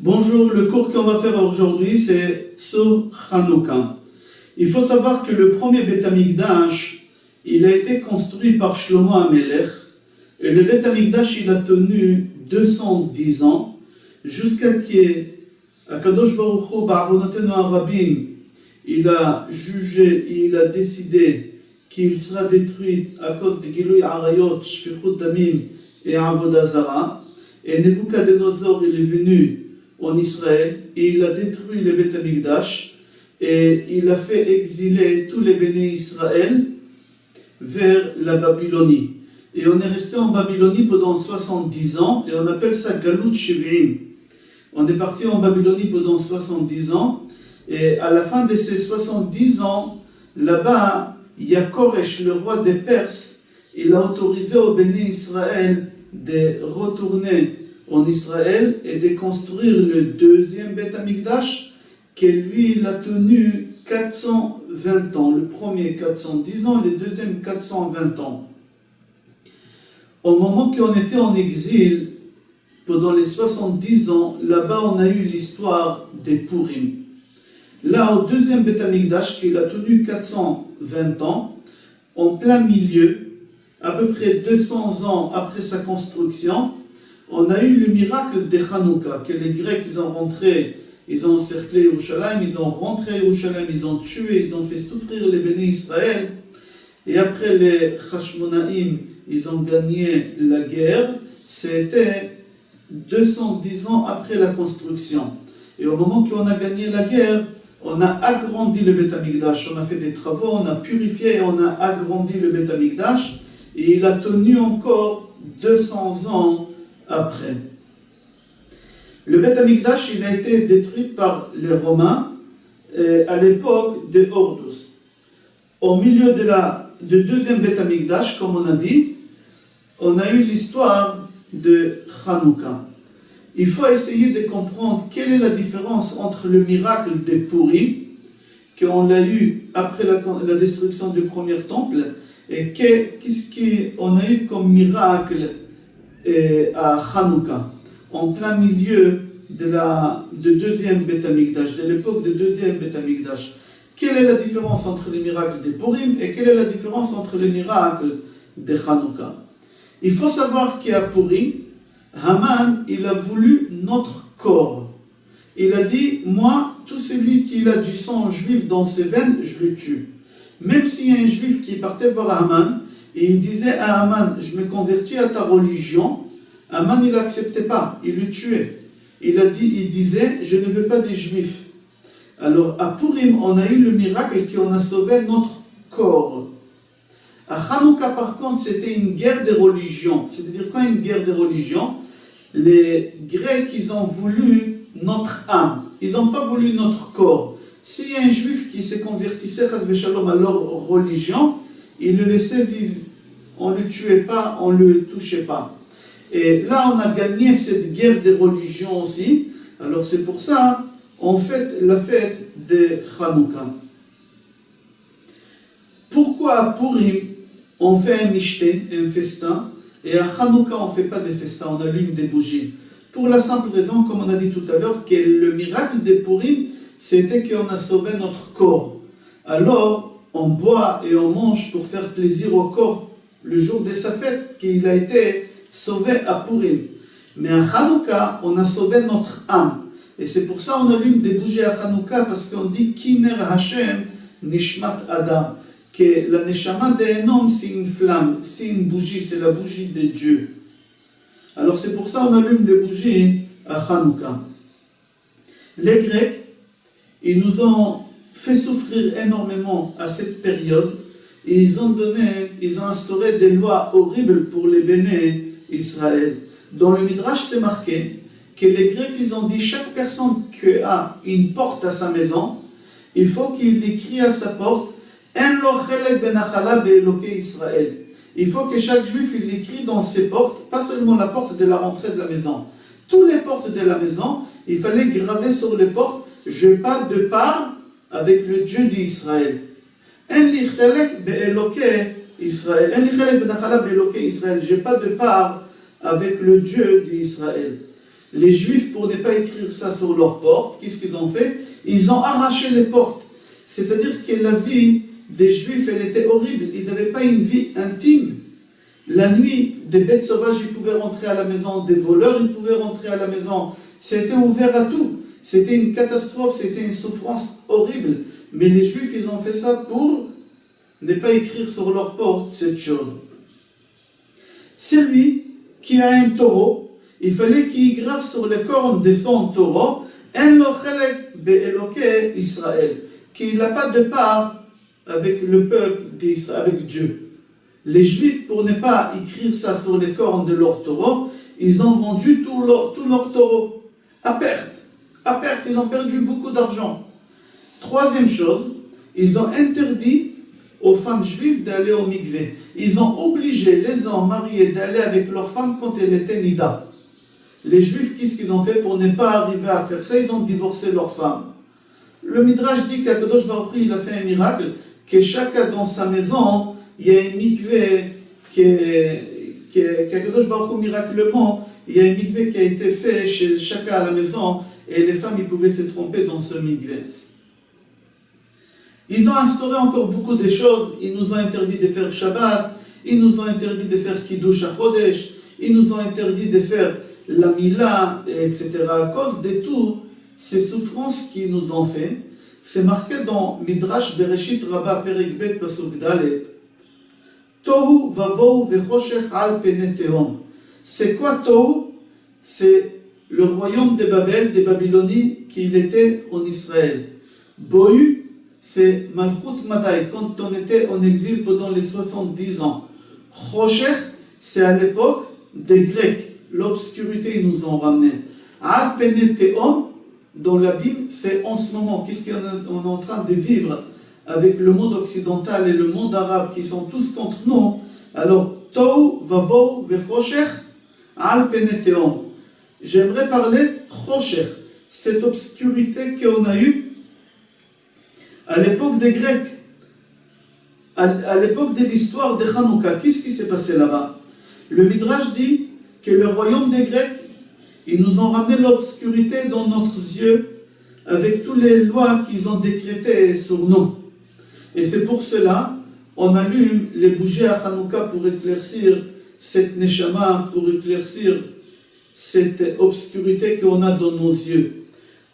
Bonjour, le cours qu'on va faire aujourd'hui, c'est sur Hanouka. Il faut savoir que le premier Beth Amikdash, il a été construit par Shlomo HaMelech, et le Beth Amikdash, il a tenu 210 ans, jusqu'à qu'Akadosh Baruch Hu, Ba'avonotenu HaRabim, il a jugé, il a décidé qu'il sera détruit à cause de Gilui Arayot, Shfichut Damim et Avodah Zara. Et Nebuchadnezzar, il est venu en Israël et il a détruit le Beth Amikdash et il a fait exiler tous les béné Israël vers la Babylonie. Et on est resté en Babylonie pendant 70 ans et on appelle ça Galut Shiv'im. On est parti en Babylonie pendant 70 ans et à la fin de ces 70 ans, là-bas, il y a Koresh, le roi des Perses, il a autorisé au béné Israël de retourner en Israël et de construire le deuxième Beth Amikdash, qui lui, il a tenu 420 ans. Le premier 410 ans, le deuxième 420 ans. Au moment qu'on était en exil, pendant les 70 ans, là-bas on a eu l'histoire des Purim. Là, au deuxième Beth Amikdash, qui a tenu 420 ans, en plein milieu, à peu près 200 ans après sa construction, on a eu le miracle de Hanouka, que les Grecs, ils ont rentré, ils ont encerclé Yerushalayim, ils ont rentré à Yerushalayim, ils ont tué, ils ont fait souffrir les béné Israël. Et après les Hashmonaïm, ils ont gagné la guerre. C'était 210 ans après la construction. Et au moment qu'on a gagné la guerre, on a agrandi le Beth Amikdash, on a fait des travaux, on a purifié et on a agrandi le Beth Amikdash. Et il a tenu encore 200 ans après. Le Beth Amikdash, il a été détruit par les Romains à l'époque de Horus. Au milieu du deuxième Beth Amikdash, comme on a dit, on a eu l'histoire de Hanouka. Il faut essayer de comprendre quelle est la différence entre le miracle des Purim, qu'on l'a eu après la destruction du premier temple, et qu'est-ce qu'on a eu comme miracle à Hanouka, en plein milieu de deuxième Beth Amikdash, de l'époque du deuxième Beth Amikdash. Quelle est la différence entre les miracles de Purim et quelle est la différence entre les miracles de Hanouka? Il faut savoir qu'à Purim, Haman, il a voulu notre corps. Il a dit, moi, tout celui qui a du sang juif dans ses veines, je le tue. Même s'il y a un juif qui partait voir Haman, et il disait à Haman, je me convertis à ta religion, Haman, il n'acceptait pas, il le tuait. Il disait, je ne veux pas des juifs. Alors, à Purim, on a eu le miracle qu'on a sauvé notre corps. À Hanouka, par contre, c'était une guerre des religions. C'est-à-dire quoi une guerre des religions? Les Grecs, ils ont voulu notre âme. Ils n'ont pas voulu notre corps. S'il y a un juif qui se convertissait à leur religion, il le laissait vivre. On ne le tuait pas, on ne le touchait pas. Et là, on a gagné cette guerre des religions aussi. Alors c'est pour ça, on fait la fête de Hanouka. Pourquoi à Purim, on fait un mishté, un festin, et à Hanouka, on ne fait pas des festins, on allume des bougies? Pour la simple raison, comme on a dit tout à l'heure, que le miracle de Purim, c'était qu'on a sauvé notre corps. Alors, on boit et on mange pour faire plaisir au corps le jour de sa fête, qu'il a été sauvé à Purim. Mais à Hanouka, on a sauvé notre âme. Et c'est pour ça qu'on allume des bougies à Hanouka, parce qu'on dit Kiner Hashem Nishmat Adam, que la neshama d'un homme, c'est une flamme, c'est une bougie, c'est la bougie de Dieu. Alors c'est pour ça qu'on allume les bougies à Hanouka. Les Grecs, ils nous ont fait souffrir énormément à cette période et ils ont instauré des lois horribles pour les béné Israël. Dans le Midrash, c'est marqué que les Grecs, ils ont dit chaque personne qui a une porte à sa maison, il faut qu'il écrit à sa porte En lo chelek benachala be'elokei Israël. Il faut que chaque juif il écrit dans ses portes, pas seulement la porte de la rentrée de la maison, toutes les portes de la maison, il fallait graver sur les portes je n'ai pas de part avec le Dieu d'Israël. En li chelek be'elokei Israël. En li chelek benachala be'elokei Israël. Je n'ai pas de part avec le Dieu d'Israël. Les Juifs, pour ne pas écrire ça sur leurs portes, qu'est-ce qu'ils ont fait? Ils ont arraché les portes. C'est-à-dire que la vie des Juifs, elle était horrible. Ils n'avaient pas une vie intime. La nuit, des bêtes sauvages, ils pouvaient rentrer à la maison, des voleurs, ils pouvaient rentrer à la maison. C'était ouvert à tout. C'était une catastrophe, c'était une souffrance horrible. Mais les Juifs, ils ont fait ça pour ne pas écrire sur leur porte cette chose. Celui qui a un taureau, il fallait qu'il grave sur les cornes de son taureau En lo chelek be'eloke Israël, qu'il n'a pas de part avec le peuple d'Israël, avec Dieu. Les Juifs, pour ne pas écrire ça sur les cornes de leur taureau, ils ont vendu tout leur taureau à perte. À perte, ils ont perdu beaucoup d'argent. Troisième chose, ils ont interdit aux femmes juives d'aller au mikvé. Ils ont obligé les hommes mariés d'aller avec leurs femmes quand elles étaient nida. Les Juifs, qu'est-ce qu'ils ont fait pour ne pas arriver à faire ça? Ils ont divorcé leurs femmes. Le Midrash dit qu'Akadosh Baruch Hu, il a fait un miracle, que chacun dans sa maison, il y a un mikvé, qu'Akadosh Baruch Hu, miraculeusement, il y a un mikvé qui a été fait chez chacun à la maison, et les femmes, ils pouvaient se tromper dans ce mikvé. Ils ont instauré encore beaucoup de choses. Ils nous ont interdit de faire Shabbat, ils nous ont interdit de faire Kiddush HaChodesh, ils nous ont interdit de faire la Mila, etc. À cause de toutes ces souffrances qu'ils nous ont fait, c'est marqué dans Midrash Bereshit Rabbah Perek Bet Pasuk Dalet. Tohu vavou vechoshech al pene tehom. C'est quoi Tohu? C'est le royaume de Babel, des Babylonies, qui était en Israël. Bohu, c'est Malchut Madai, quand on était en exil pendant les 70 ans. Choshech, c'est à l'époque des Grecs. L'obscurité, ils nous ont ramené. Al pene tehom, dans l'abîme, c'est en ce moment. Qu'est-ce qu'on est en train de vivre avec le monde occidental et le monde arabe qui sont tous contre nous? Alors, Tohu vavou vechoshech al pene tehom. J'aimerais parler Choshech, cette obscurité qu'on a eue à l'époque des Grecs, à l'époque de l'histoire de Hanouka. Qu'est-ce qui s'est passé là-bas? Le Midrash dit que le royaume des Grecs, ils nous ont ramené l'obscurité dans nos yeux avec toutes les lois qu'ils ont décrétées sur nous. Et c'est pour cela on allume les bougies à Hanouka pour éclaircir cette neshama, pour éclaircir cette obscurité qu'on a dans nos yeux.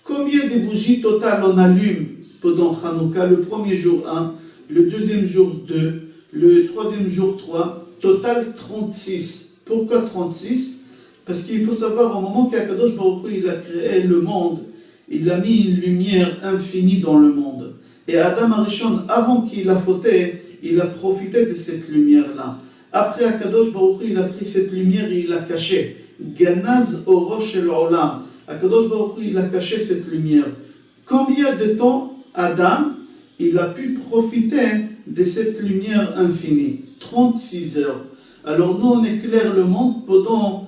Combien de bougies totales on allume pendant Hanouka? Le premier jour 1, le deuxième jour 2, le troisième jour 3, total 36. Pourquoi 36? Parce qu'il faut savoir, au moment qu'Akadosh Baruch Hu, il a créé le monde, il a mis une lumière infinie dans le monde. Et Adam Arishon, avant qu'il a fauté, il a profité de cette lumière-là. Après Akadosh Baruch Hu, il a pris cette lumière et il l'a cachée. Ganaz orosh el olam. Akadosh Baruch Hu, il a caché cette lumière. Combien de temps Adam, il a pu profiter de cette lumière infinie? 36 heures. Alors nous, on éclaire le monde pendant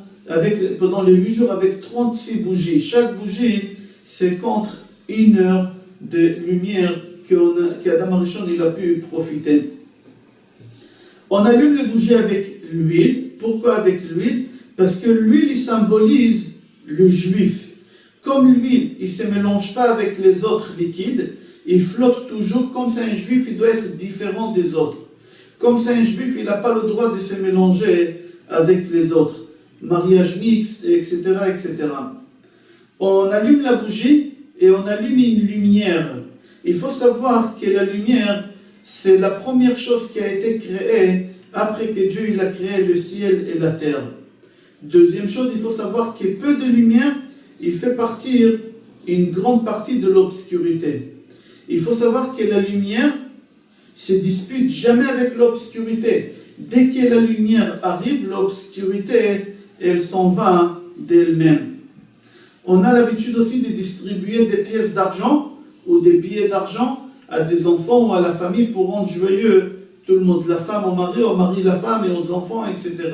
les 8 jours avec 36 bougies. Chaque bougie, c'est contre 1 heure de lumière qu'Adam Arishon, il a pu profiter. On allume les bougies avec l'huile. Pourquoi avec l'huile? Parce que l'huile, il symbolise le juif. Comme l'huile, il ne se mélange pas avec les autres liquides, il flotte toujours. Comme c'est un juif, il doit être différent des autres. Comme c'est un juif, il n'a pas le droit de se mélanger avec les autres. Mariage mixte, etc., etc. On allume la bougie et on allume une lumière. Il faut savoir que la lumière, c'est la première chose qui a été créée après que Dieu il a créé le ciel et la terre. Deuxième chose, il faut savoir que peu de lumière, il fait partir une grande partie de l'obscurité. Il faut savoir que la lumière se dispute jamais avec l'obscurité. Dès que la lumière arrive, l'obscurité, elle s'en va d'elle-même. On a l'habitude aussi de distribuer des pièces d'argent ou des billets d'argent à des enfants ou à la famille pour rendre joyeux tout le monde, la femme au mari la femme et aux enfants, etc.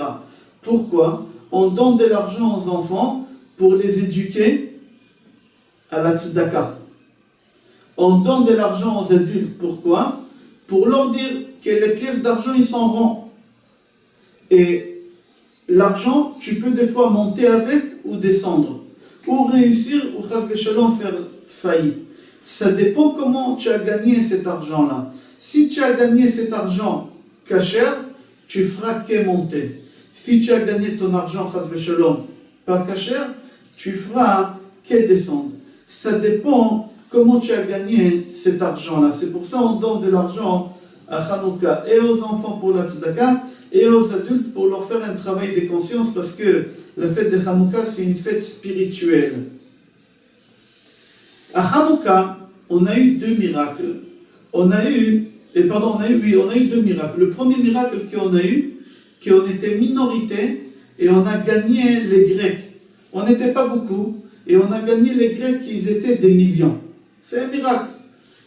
Pourquoi? On donne de l'argent aux enfants pour les éduquer à la tzedaka. On donne de l'argent aux adultes, pourquoi? Pour leur dire que les pièces d'argent, ils s'en vont. Et l'argent, tu peux des fois monter avec ou descendre. ou réussir ou chas v'shalom faire faillite. Ça dépend comment tu as gagné cet argent-là. Si tu as gagné cet argent kasher, tu feras que monter. Si tu as gagné ton argent chas v'shalom pas kasher, tu feras que descendre. Ça dépend comment tu as gagné cet argent-là. C'est pour ça qu'on donne de l'argent à Hanouka et aux enfants pour la tzedaka et aux adultes pour leur faire un travail de conscience parce que la fête de Hanouka c'est une fête spirituelle. À Hanouka, on a eu deux miracles. On a eu deux miracles. Le premier miracle qu'on a eu, qu'on était minorité et on a gagné les Grecs. On n'était pas beaucoup et on a gagné les Grecs qui étaient des millions. C'est un miracle.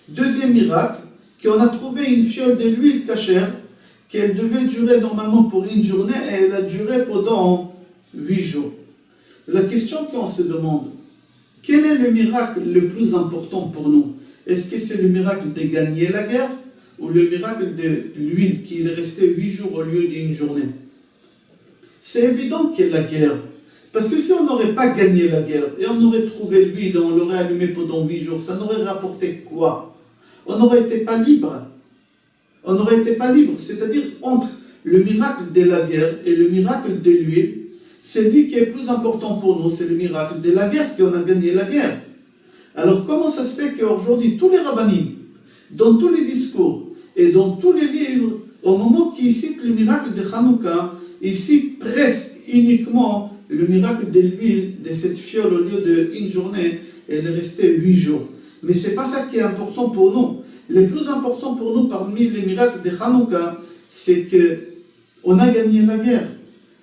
Deuxième miracle, qu'on a trouvé une fiole de l'huile cachère qu'elle devait durer normalement pour une journée et elle a duré pendant 8 jours. La question qu'on se demande, quel est le miracle le plus important pour nous? Est-ce que c'est le miracle de gagner la guerre ou le miracle de l'huile qui est resté 8 jours au lieu d'une journée? C'est évident qu'il y a la guerre. Parce que si on n'aurait pas gagné la guerre et on aurait trouvé l'huile et on l'aurait allumé pendant 8 jours, ça n'aurait rapporté quoi? On n'aurait été pas libre. On n'aurait été pas libre. C'est-à-dire entre le miracle de la guerre et le miracle de l'huile, celui qui est plus important pour nous, c'est le miracle de la guerre, qu'on a gagné la guerre. Alors comment ça se fait qu'aujourd'hui, tous les rabbinim, dans tous les discours et dans tous les livres, au moment qu'ils citent le miracle de Hanouka, ils citent presque uniquement le miracle de l'huile de cette fiole au lieu d'une journée, elle est restée 8 jours. Mais ce n'est pas ça qui est important pour nous. Le plus important pour nous parmi les miracles de Hanouka, c'est qu'on a gagné la guerre.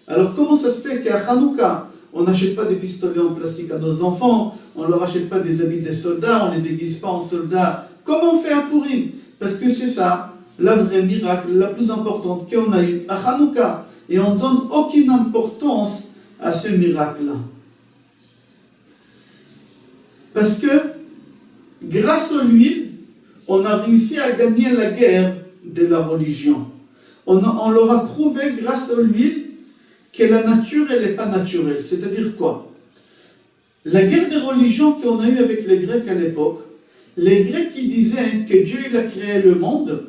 Alors comment ça se fait qu'à Hanouka, on n'achète pas des pistolets en plastique à nos enfants, on ne leur achète pas des habits de soldats, on ne les déguise pas en soldats? Comment on fait à Purim? Parce que c'est ça, la vraie miracle, la plus importante qu'on a eue à Hanouka. Et on ne donne aucune importance à ce miracle-là. Parce que, grâce à l'huile, on a réussi à gagner la guerre de la religion. On leur a prouvé, grâce à l'huile, que la nature, elle n'est pas naturelle. C'est-à-dire quoi? La guerre des religions qu'on a eue avec les Grecs à l'époque, les Grecs qui disaient que Dieu il a créé le monde,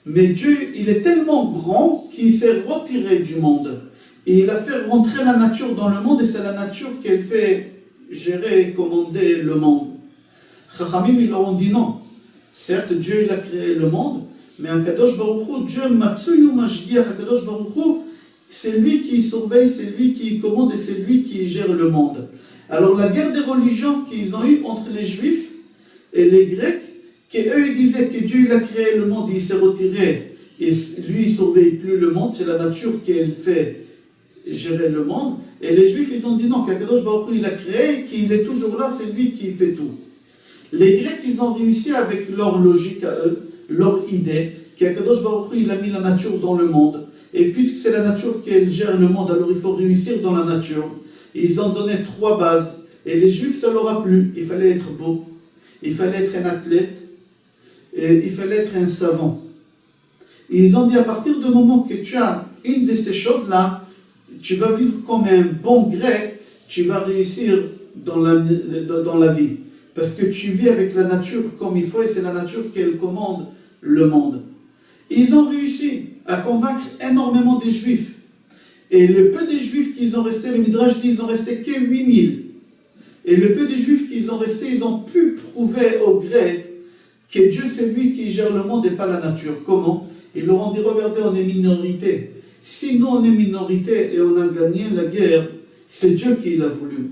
mais Dieu il est tellement grand qu'il s'est retiré du monde. Et il a fait rentrer la nature dans le monde et c'est la nature qu'elle fait gérer et commander le monde. Chachamim, ils leur ont dit non. Certes, Dieu il a créé le monde, mais Akadosh Baruch Hu, Dieu Matsuyu Mashgiach, Akadosh Baruch Hu, c'est lui qui surveille, c'est lui qui commande et c'est lui qui gère le monde. Alors la guerre des religions qu'ils ont eue entre les Juifs et les Grecs, qu'eux ils disaient que Dieu il a créé le monde, il s'est retiré, et lui il ne surveille plus le monde, c'est la nature qui fait gérer le monde, et les Juifs ils ont dit non, qu'Akadosh Baruch Hu il a créé, qu'il est toujours là, c'est lui qui fait tout. Les Grecs ils ont réussi avec leur logique à eux, leur idée, qu'Akadosh Baruch Hu il a mis la nature dans le monde, et puisque c'est la nature qui gère le monde, alors il faut réussir dans la nature. Et ils ont donné 3 bases, et les Juifs ça leur a plu, il fallait être beau, il fallait être un athlète, et il fallait être un savant. Et ils ont dit à partir du moment que tu as une de ces choses-là, tu vas vivre comme un bon grec, tu vas réussir dans la vie. Parce que tu vis avec la nature comme il faut et c'est la nature qui commande le monde. Et ils ont réussi à convaincre énormément des Juifs. Et le peu des Juifs qu'ils ont resté, le Midrash dit, ils ont resté que 8000. Et le peu des Juifs qu'ils ont resté, ils ont pu prouver aux Grecs que Dieu c'est lui qui gère le monde et pas la nature. Comment? Ils leur ont dit, regardez, on est minorité. Si nous on est minorité et on a gagné la guerre, c'est Dieu qui l'a voulu.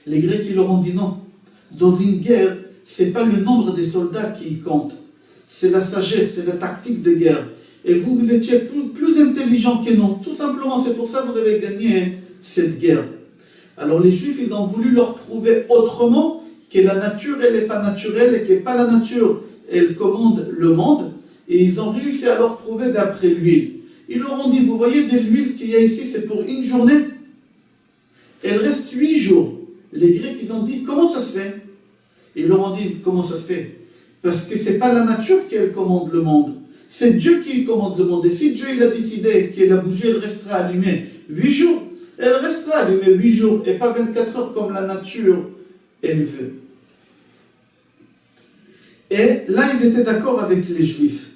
Les Grecs ils leur ont dit non. Dans une guerre, ce n'est pas le nombre des soldats qui compte. C'est la sagesse, c'est la tactique de guerre. Et vous étiez plus intelligents que nous. Tout simplement, c'est pour ça que vous avez gagné cette guerre. Alors les Juifs, ils ont voulu leur prouver autrement que la nature, elle n'est pas naturelle et que pas la nature, elle commande le monde. Et ils ont réussi à leur prouver d'après l'huile. Ils leur ont dit, vous voyez de l'huile qu'il y a ici, c'est pour une journée. Elle reste 8 jours. Les Grecs, ils ont dit, comment ça se fait? Ils leur ont dit, comment ça se fait? Parce que ce n'est pas la nature qui commande le monde. C'est Dieu qui commande le monde. Et si Dieu il a décidé que la bougie elle restera allumée 8 jours, elle restera allumée 8 jours et pas 24 heures comme la nature, elle veut. Et là, ils étaient d'accord avec les Juifs.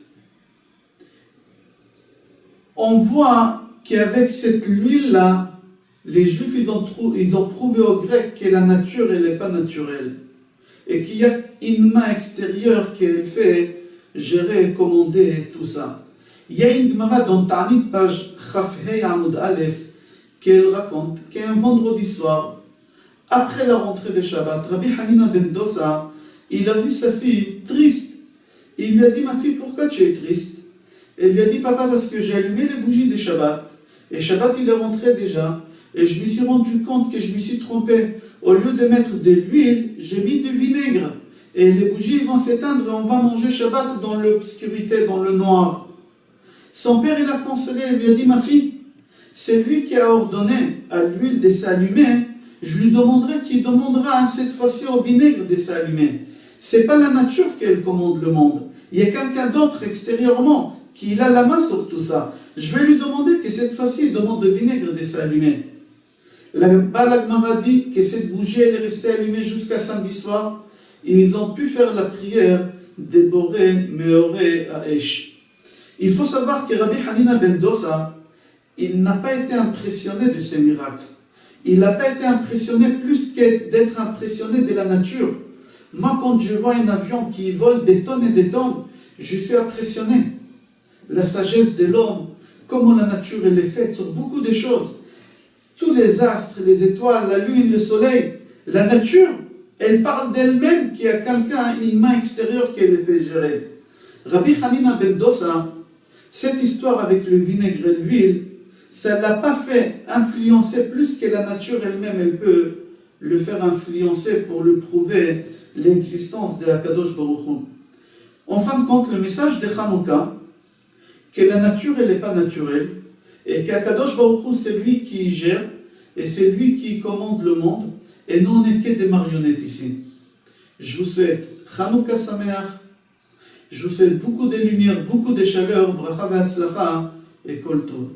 On voit qu'avec cette huile-là, les Juifs, ils ont prouvé aux Grecs que la nature, elle n'est pas naturelle. Et qu'il y a une main extérieure qui fait gérer, commander tout ça. Il y a une Gemara dans Ta'anit, page Chafhei Amoud Aleph, qu'elle raconte qu'un vendredi soir, après la rentrée de Shabbat, Rabbi Hanina ben Dosa, il a vu sa fille triste. Il lui a dit, ma fille, pourquoi tu es triste? Elle lui a dit, papa, parce que j'ai allumé les bougies de Shabbat. Et Shabbat, il est rentré déjà. Et je me suis rendu compte que je me suis trompé. Au lieu de mettre de l'huile, j'ai mis du vinaigre. Et les bougies vont s'éteindre et on va manger Shabbat dans l'obscurité, dans le noir. Son père, il a consolé, il lui a dit, ma fille, c'est lui qui a ordonné à l'huile de s'allumer. Je lui demanderai qu'il demandera cette fois-ci au vinaigre de s'allumer. C'est pas la nature qui commande le monde. Il y a quelqu'un d'autre extérieurement qui a la main sur tout ça. Je vais lui demander que cette fois-ci, il demande de vinaigre de s'allumer. La Baal Gemara dit que cette bougie, elle est restée allumée jusqu'à samedi soir. Et ils ont pu faire la prière de Boré, Meoré, Aesh. Il faut savoir que Rabbi Hanina ben Dosa, il n'a pas été impressionné de ce miracle. Il n'a pas été impressionné plus que d'être impressionné de la nature. Moi, quand je vois un avion qui vole des tonnes et des tonnes, je suis impressionné. La sagesse de l'homme, comment la nature elle est faite sur beaucoup de choses. Tous les astres, les étoiles, la lune, le soleil, la nature, elle parle d'elle-même qu'il y a quelqu'un, une main extérieure qui les fait gérer. Rabbi Hanina ben Dosa, cette histoire avec le vinaigre et l'huile, ça ne l'a pas fait influencer plus que la nature elle-même, elle peut le faire influencer pour lui prouver l'existence de Akadosh Baruch Hu. En fin de compte, le message de Hanouka, que la nature elle n'est pas naturelle, et qu'Akadosh Baruch Hu c'est lui qui gère, et c'est lui qui commande le monde, et nous on n'est que des marionnettes ici. Je vous souhaite Hanouka Sameach, je vous souhaite beaucoup de lumière, beaucoup de chaleur, bracha ve'atzlacha, et kol tov.